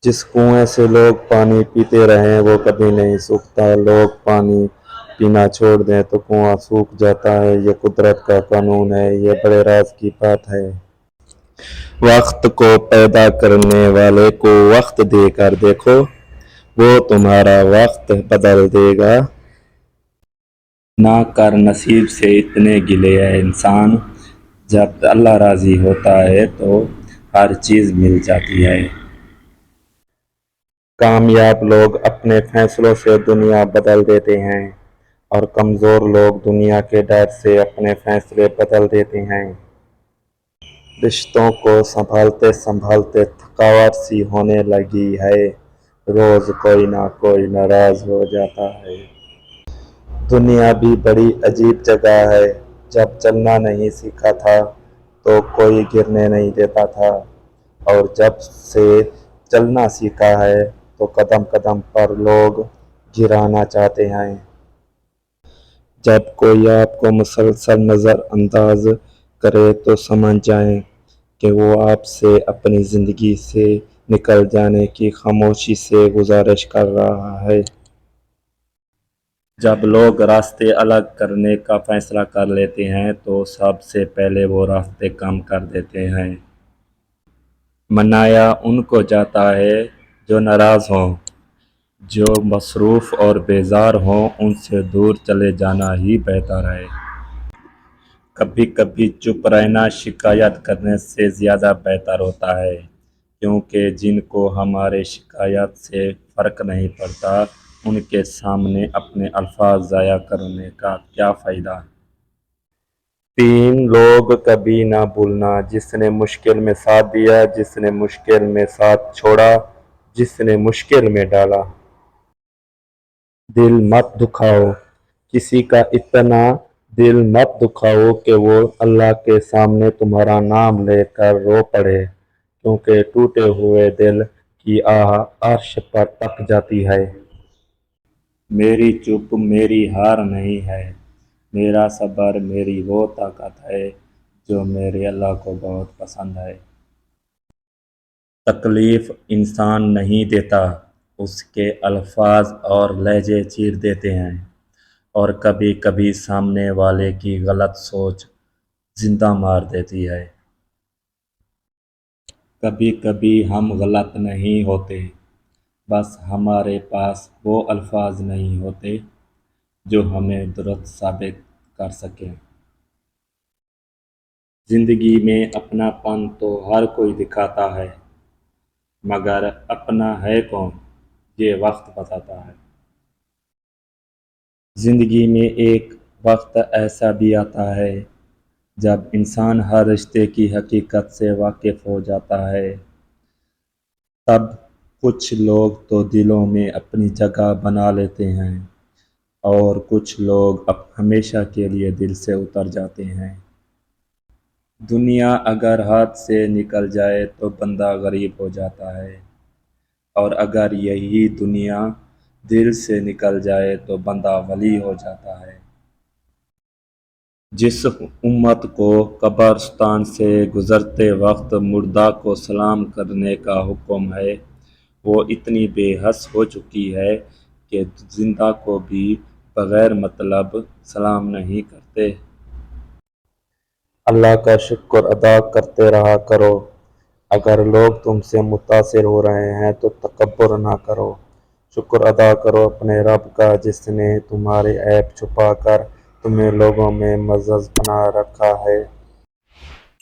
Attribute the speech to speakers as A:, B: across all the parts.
A: جس کنویں سے لوگ پانی پیتے رہیں وہ کبھی نہیں سوکھتا، لوگ پانی پینا چھوڑ دیں تو کنواں سوکھ جاتا ہے۔ یہ قدرت کا قانون ہے، یہ بڑے راز کی بات ہے۔ وقت کو پیدا کرنے والے کو وقت دے کر دیکھو، وہ تمہارا وقت بدل دے گا۔ نہ کر نصیب سے اتنے گلے اے انسان، جب اللہ راضی ہوتا ہے تو ہر چیز مل جاتی ہے۔ کامیاب لوگ اپنے فیصلوں سے دنیا بدل دیتے ہیں اور کمزور لوگ دنیا کے ڈر سے اپنے فیصلے بدل دیتے ہیں۔ رشتوں کو سنبھالتے سنبھالتے تھکاوٹ سی ہونے لگی ہے، روز کوئی نہ کوئی ناراض ہو جاتا ہے۔ دنیا بھی بڑی عجیب جگہ ہے، جب چلنا نہیں سیکھا تھا تو کوئی گرنے نہیں دیتا تھا، اور جب سے چلنا سیکھا ہے تو قدم قدم پر لوگ گرانا چاہتے ہیں۔ جب کوئی آپ کو مسلسل نظر انداز کرے تو سمجھ جائیں کہ وہ آپ سے اپنی زندگی سے نکل جانے کی خاموشی سے گزارش کر رہا ہے۔ جب لوگ راستے الگ کرنے کا فیصلہ کر لیتے ہیں تو سب سے پہلے وہ راستے کم کر دیتے ہیں۔ منایا ان کو جاتا ہے جو ناراض ہوں، جو مصروف اور بیزار ہوں ان سے دور چلے جانا ہی بہتر ہے۔ کبھی کبھی چپ رہنا شکایت کرنے سے زیادہ بہتر ہوتا ہے، کیونکہ جن کو ہمارے شکایت سے فرق نہیں پڑتا ان کے سامنے اپنے الفاظ ضائع کرنے کا کیا فائدہ۔ 3 لوگ کبھی نہ بھولنا، جس نے مشکل میں ساتھ دیا، جس نے مشکل میں ساتھ چھوڑا، جس نے مشکل میں ڈالا۔ دل مت دکھاؤ، کسی کا اتنا دل مت دکھاؤ کہ وہ اللہ کے سامنے تمہارا نام لے کر رو پڑے، کیونکہ ٹوٹے ہوئے دل کی آہ عرش پر تک جاتی ہے۔ میری چپ میری ہار نہیں ہے، میرا صبر میری وہ طاقت ہے جو میرے اللہ کو بہت پسند ہے۔ تکلیف انسان نہیں دیتا، اس کے الفاظ اور لہجے چیر دیتے ہیں، اور کبھی کبھی سامنے والے کی غلط سوچ زندہ مار دیتی ہے۔ کبھی کبھی ہم غلط نہیں ہوتے، بس ہمارے پاس وہ الفاظ نہیں ہوتے جو ہمیں درست ثابت کر سکیں۔ زندگی میں اپنا پن تو ہر کوئی دکھاتا ہے، مگر اپنا ہے کون یہ وقت بتاتا ہے۔ زندگی میں ایک وقت ایسا بھی آتا ہے جب انسان ہر رشتے کی حقیقت سے واقف ہو جاتا ہے۔ تب کچھ لوگ تو دلوں میں اپنی جگہ بنا لیتے ہیں اور کچھ لوگ ہمیشہ کے لیے دل سے اتر جاتے ہیں۔ دنیا اگر ہاتھ سے نکل جائے تو بندہ غریب ہو جاتا ہے، اور اگر یہی دنیا دل سے نکل جائے تو بندہ ولی ہو جاتا ہے۔ جس امت کو قبرستان سے گزرتے وقت مردہ کو سلام کرنے کا حکم ہے، وہ اتنی بے حس ہو چکی ہے کہ زندہ کو بھی بغیر مطلب سلام نہیں کرتے۔ اللہ کا شکر ادا کرتے رہا کرو، اگر لوگ تم سے متاثر ہو رہے ہیں تو تکبر نہ کرو۔ شکر ادا کرو اپنے رب کا جس نے تمہارے عیب چھپا کر تمہیں لوگوں میں معزز بنا رکھا ہے۔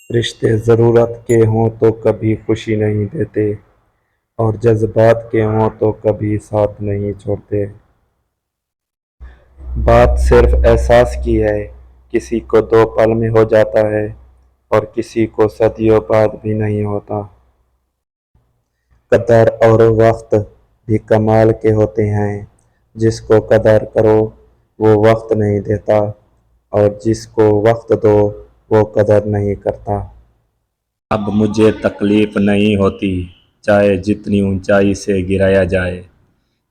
A: رشتے ضرورت کے ہوں تو کبھی خوشی نہیں دیتے، اور جذبات کے ہوں تو کبھی ساتھ نہیں چھوڑتے۔ بات صرف احساس کی ہے، کسی کو 2 پل میں ہو جاتا ہے اور کسی کو صدیوں بعد بھی نہیں ہوتا۔ قدر اور وقت بھی کمال کے ہوتے ہیں، جس کو قدر کرو وہ وقت نہیں دیتا، اور جس کو وقت دو وہ قدر نہیں کرتا۔ اب مجھے تکلیف نہیں ہوتی چاہے جتنی اونچائی سے گرایا جائے،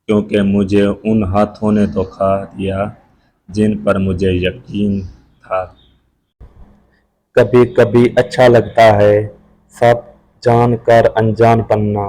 A: کیونکہ مجھے ان ہاتھوں نے دھوکا دیا جن پر مجھے یقین تھا۔ کبھی کبھی اچھا لگتا ہے سب جان کر انجان بننا،